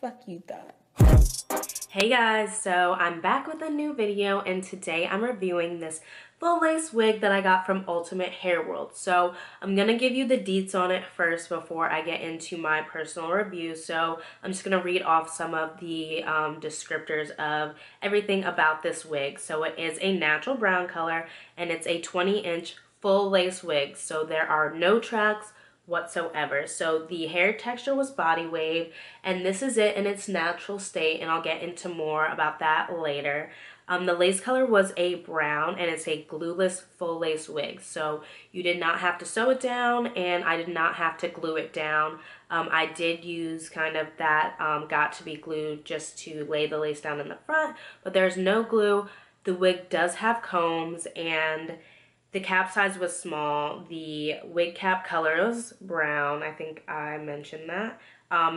fuck you thought. Hey guys, so I'm back with a new video, and today I'm reviewing this full lace wig that I got from Ultimate Hair World. So I'm gonna give you the deets on it first before I get into my personal review. So I'm just gonna read off some of the descriptors of everything about this wig. So it is a natural brown color and it's a 20-inch full lace wig. So there are no tracks whatsoever. So the hair texture was body wave, and this is it in its natural state, and I'll get into more about that later. The lace color was a brown, and it's a glueless full lace wig, so you did not have to sew it down, and I did not have to glue it down. I did use kind of that got to be glued just to lay the lace down in the front, but there's no glue. The wig does have combs, and the cap size was small. The wig cap color was brown. I think I mentioned that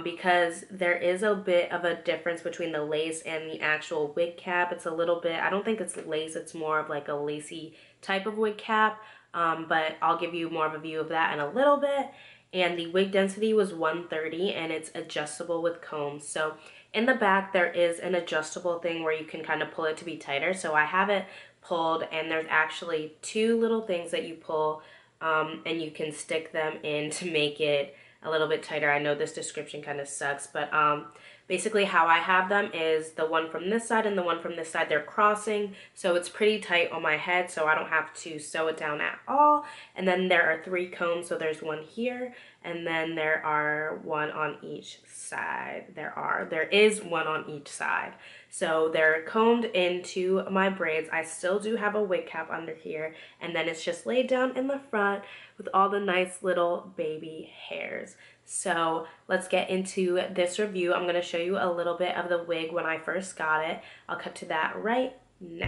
because there is a bit of a difference between the lace and the actual wig cap. It's a little bit, I don't think it's lace, it's more of like a lacy type of wig cap, but I'll give you more of a view of that in a little bit. And the wig density was 130, and it's adjustable with combs. So in the back there is an adjustable thing where you can kind of pull it to be tighter. So I have it pulled, and there's actually two little things that you pull, and you can stick them in to make it a little bit tighter. I know this description kind of sucks, but basically how I have them is the one from this side and the one from this side, they're crossing, so it's pretty tight on my head, so I don't have to sew it down at all. And then there are three combs, so there's one here, and then there are one on each side. There is one on each side. So they're combed into my braids. I still do have a wig cap under here, and then it's just laid down in the front with all the nice little baby hairs. So let's get into this review. I'm going to show you a little bit of the wig when I first got it. I'll cut to that right now.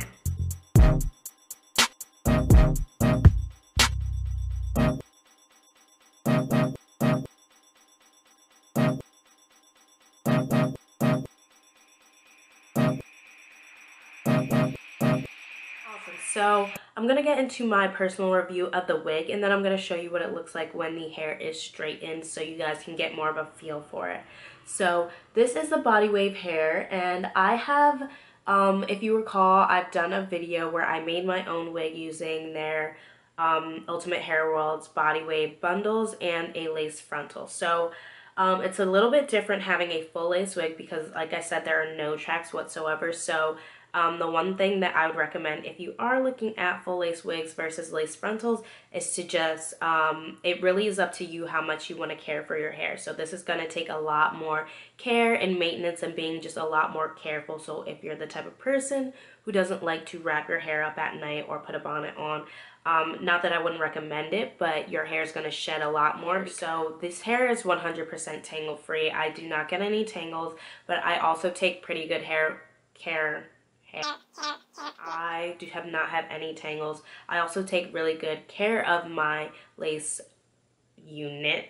So I'm going to get into my personal review of the wig, and then I'm going to show you what it looks like when the hair is straightened so you guys can get more of a feel for it. So this is the body wave hair, and I have, if you recall, I've done a video where I made my own wig using their Ultimate Hair World's body wave bundles and a lace frontal. So it's a little bit different having a full lace wig because, like I said, there are no tracks whatsoever. So the one thing that I would recommend if you are looking at full lace wigs versus lace frontals is to just, it really is up to you how much you want to care for your hair. So this is going to take a lot more care and maintenance and being just a lot more careful. So if you're the type of person who doesn't like to wrap your hair up at night or put a bonnet on, not that I wouldn't recommend it, but your hair is going to shed a lot more. So this hair is 100% tangle free. I do not get any tangles, but I also take pretty good care. I have not had any tangles. I also take really good care of my lace unit.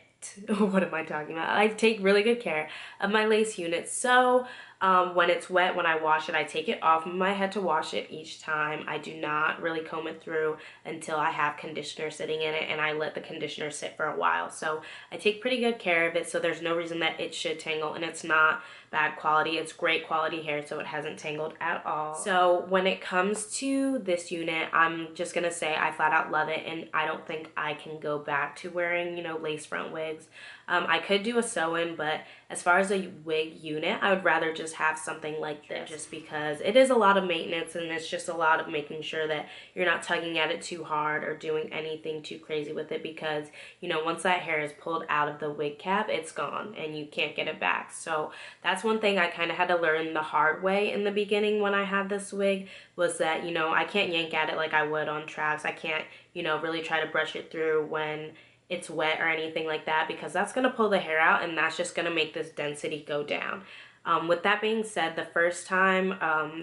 What am I talking about? I take really good care of my lace unit. So when it's wet, when I wash it, I take it off of my head to wash it each time. I do not really comb it through until I have conditioner sitting in it, and I let the conditioner sit for a while. So I take pretty good care of it, so there's no reason that it should tangle, and it's not bad quality. It's great quality hair, so it hasn't tangled at all. So when it comes to this unit, I'm just gonna say I flat out love it, and I don't think I can go back to wearing, you know, lace front wigs. I could do a sew-in, but as far as a wig unit, I would rather just have something like this, just because it is a lot of maintenance, and it's just a lot of making sure that you're not tugging at it too hard or doing anything too crazy with it, because, you know, once that hair is pulled out of the wig cap, it's gone and you can't get it back. So that's one thing I kind of had to learn the hard way in the beginning when I had this wig, was that, you know, I can't yank at it like I would on tracks. I can't, you know, really try to brush it through when it's wet or anything like that, because that's going to pull the hair out, and that's just going to make this density go down. With that being said, the first time,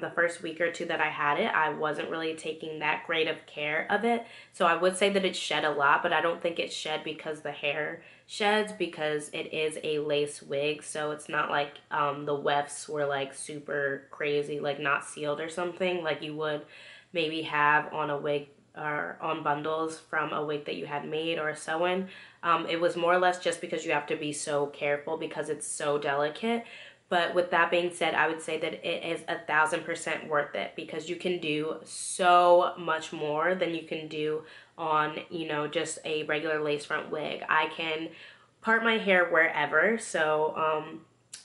the first week or two that I had it, I wasn't really taking that great of care of it. So I would say that it shed a lot, but I don't think it shed because the hair sheds, because it is a lace wig. So it's not like the wefts were like super crazy, like not sealed or something like you would maybe have on a wig or on bundles from a wig that you had made or a sew-in. It was more or less just because you have to be so careful because it's so delicate. But with that being said, I would say that it is 1000% worth it because you can do so much more than you can do on, you know, just a regular lace front wig. I can part my hair wherever. So,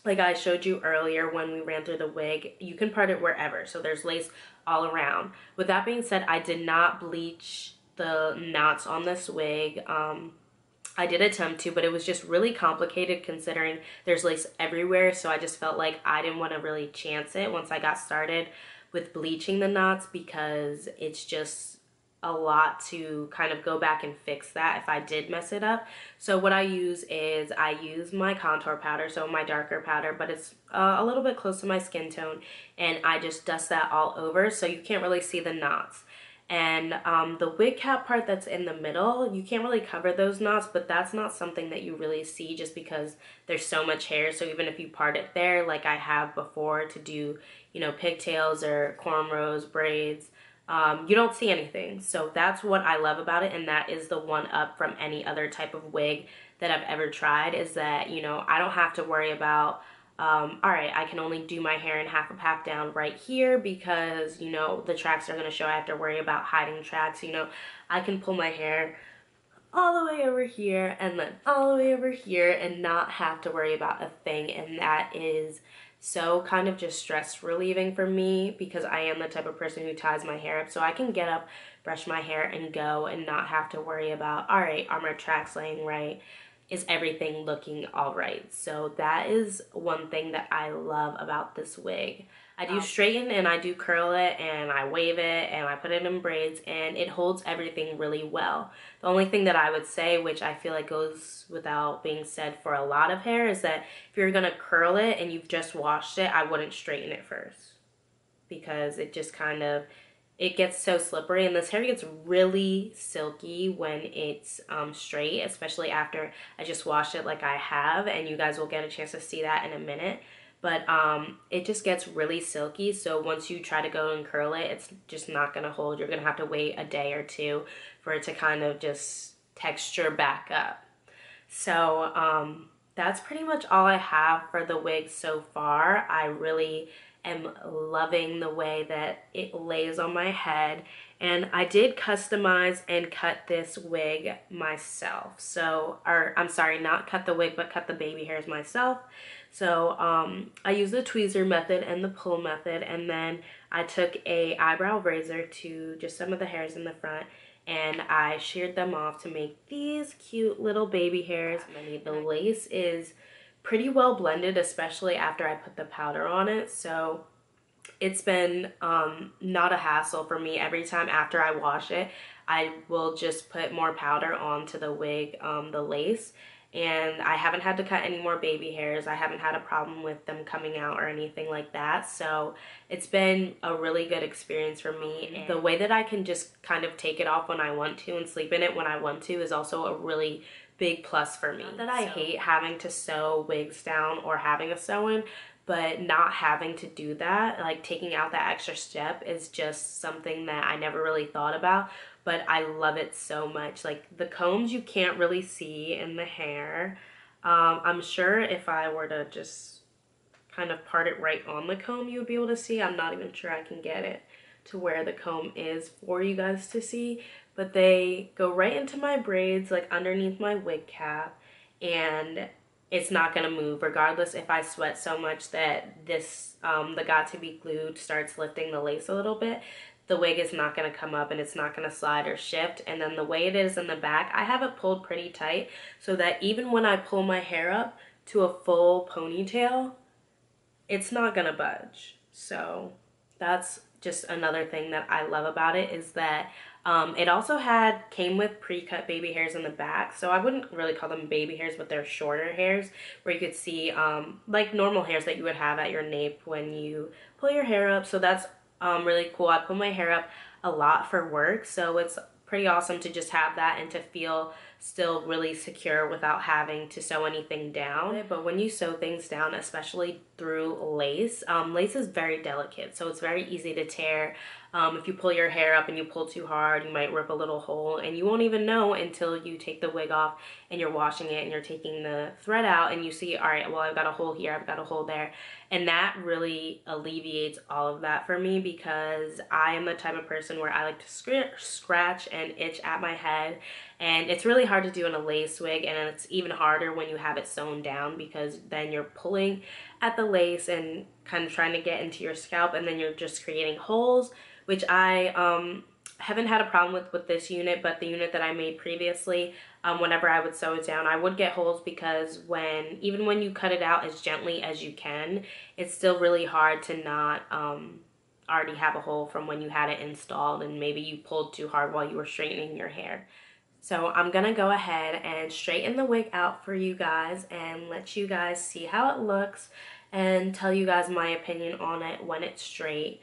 like I showed you earlier when we ran through the wig, you can part it wherever. So there's lace all around. With that being said, I did not bleach the knots on this wig. I did attempt to, but it was just really complicated considering there's lace everywhere. So I just felt like I didn't want to really chance it once I got started with bleaching the knots because it's just a lot to kind of go back and fix that if I did mess it up. So what I use is I use my contour powder, so my darker powder, but it's a little bit close to my skin tone, and I just dust that all over so you can't really see the knots. And the wig cap part that's in the middle, you can't really cover those knots, but that's not something that you really see just because there's so much hair. So even if you part it there, like I have before to do, you know, pigtails or cornrows, braids, you don't see anything. So that's what I love about it, and that is the one up from any other type of wig that I've ever tried, is that, you know, I don't have to worry about all right, I can only do my hair in half a pack down right here because, you know, the tracks are going to show. I have to worry about hiding tracks. You know, I can pull my hair all the way over here and then all the way over here and not have to worry about a thing. And that is so kind of just stress relieving for me because I am the type of person who ties my hair up. So I can get up, brush my hair, and go and not have to worry about, all right, are my tracks laying right? Is everything looking all right? So that is one thing that I love about this wig. I do straighten and I do curl it and I wave it and I put it in braids and it holds everything really well. The only thing that I would say, which I feel like goes without being said for a lot of hair, is that if you're gonna curl it and you've just washed it, I wouldn't straighten it first because it just kind of, it gets so slippery, and this hair gets really silky when it's straight, especially after I just washed it like I have, and you guys will get a chance to see that in a minute. But it just gets really silky, so once you try to go and curl it, it's just not going to hold. You're going to have to wait a day or two for it to kind of just texture back up. So that's pretty much all I have for the wig so far. I really am loving the way that it lays on my head, and I did customize and cut this wig myself. So, or I'm sorry, not cut the wig, but cut the baby hairs myself. So I used the tweezer method and the pull method, and then I took a eyebrow razor to just some of the hairs in the front, and I sheared them off to make these cute little baby hairs. The lace is pretty well blended, especially after I put the powder on it. So it's been not a hassle for me. Every time after I wash it, I will just put more powder onto the wig, the lace, and I haven't had to cut any more baby hairs. I haven't had a problem with them coming out or anything like that. So it's been a really good experience for me. And the way that I can just kind of take it off when I want to and sleep in it when I want to is also a really big plus for me. Not that I hate having to sew wigs down or having a sew-in, but not having to do that, like taking out that extra step, is just something that I never really thought about, but I love it so much. Like the combs you can't really see in the hair. I'm sure if I were to just kind of part it right on the comb, you would be able to see. I'm not even sure I can get it to where the comb is for you guys to see, but they go right into my braids, like underneath my wig cap, and it's not gonna move regardless if I sweat so much that this the got to be glued starts lifting the lace a little bit. The wig is not gonna come up and it's not gonna slide or shift. And then the way it is in the back, I have it pulled pretty tight so that even when I pull my hair up to a full ponytail, it's not gonna budge. So that's just another thing that I love about it, is that it also came with pre-cut baby hairs in the back. So I wouldn't really call them baby hairs, but they're shorter hairs where you could see like normal hairs that you would have at your nape when you pull your hair up. So that's really cool. I pull my hair up a lot for work, so it's pretty awesome to just have that and to feel still really secure without having to sew anything down. But when you sew things down, especially through lace, lace is very delicate, so it's very easy to tear. If you pull your hair up and you pull too hard, you might rip a little hole, and you won't even know until you take the wig off and you're washing it and you're taking the thread out and you see, all right, well, I've got a hole here, I've got a hole there. And that really alleviates all of that for me, because I am the type of person where I like to scratch and itch at my head, and it's really hard to do in a lace wig, and it's even harder when you have it sewn down, because then you're pulling at the lace and kind of trying to get into your scalp, and then you're just creating holes, which I haven't had a problem with this unit, but the unit that I made previously, whenever I would sew it down, I would get holes, because even when you cut it out as gently as you can, it's still really hard to not already have a hole from when you had it installed and maybe you pulled too hard while you were straightening your hair. So I'm gonna go ahead and straighten the wig out for you guys and let you guys see how it looks and tell you guys my opinion on it when it's straight.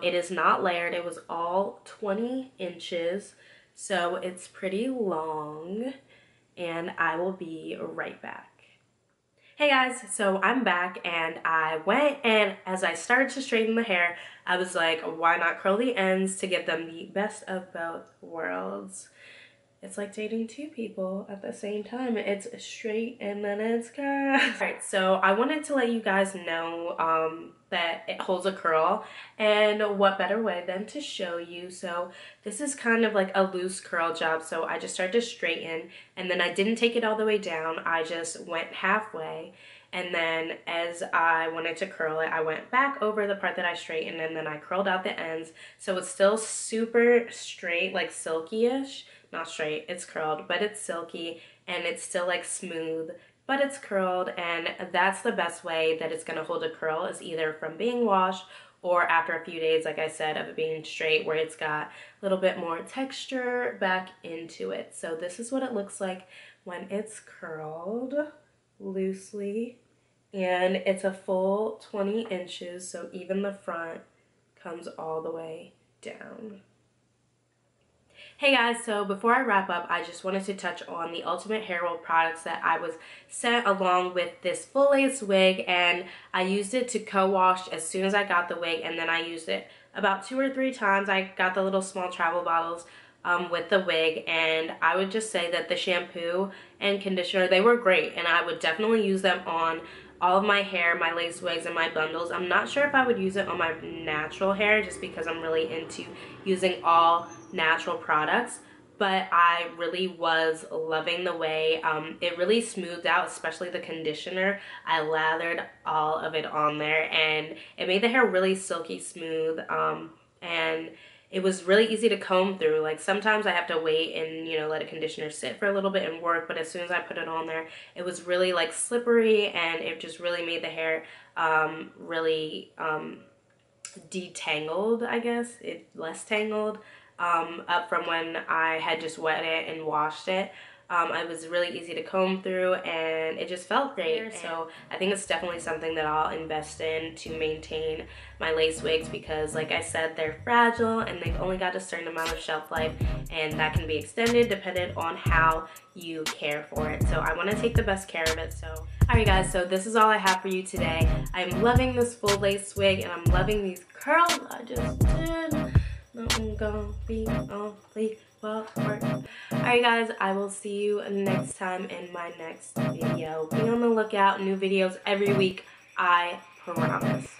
It is not layered. It was all 20 inches, so it's pretty long, and I will be right back. Hey guys, so I'm back, and I went, and as I started to straighten the hair, I was like, why not curl the ends to give them the best of both worlds? It's like dating two people at the same time. It's straight and then it's curl. Alright, so I wanted to let you guys know that it holds a curl, and what better way than to show you. So this is kind of like a loose curl job, so I just started to straighten, and then I didn't take it all the way down. I just went halfway, and then as I wanted to curl it, I went back over the part that I straightened, and then I curled out the ends, so it's still super straight, like silky-ish. Not straight, it's curled, but it's silky, and it's still like smooth, but it's curled, and that's the best way that it's gonna hold a curl, is either from being washed or after a few days, like I said, of it being straight, where it's got a little bit more texture back into it. So this is what it looks like when it's curled loosely, and it's a full 20 inches, so even the front comes all the way down. Hey guys, so before I wrap up, I just wanted to touch on the Ultimate Hair World products that I was sent along with this full lace wig, and I used it to co-wash as soon as I got the wig, and then I used it about 2 or 3 times. I got the little small travel bottles with the wig, and I would just say that the shampoo and conditioner, they were great, and I would definitely use them on all of my hair, my lace wigs, and my bundles. I'm not sure if I would use it on my natural hair, just because I'm really into using all natural products, but I really was loving the way it really smoothed out, especially the conditioner. I lathered all of it on there, and it made the hair really silky smooth, and it was really easy to comb through. Like sometimes I have to wait and, you know, let a conditioner sit for a little bit and work, but as soon as I put it on there, it was really like slippery, and it just really made the hair really detangled, I guess, less tangled, up from when I had just wet it and washed it. It was really easy to comb through, and it just felt great. So I think it's definitely something that I'll invest in to maintain my lace wigs, because like I said, they're fragile and they've only got a certain amount of shelf life, and that can be extended depending on how you care for it. So I want to take the best care of it. So alright guys, so this is all I have for you today. I'm loving this full lace wig, and I'm loving these curls I just did. I'm gonna be on fleek. Alright guys, I will see you next time in my next video. Be on the lookout, new videos every week, I promise.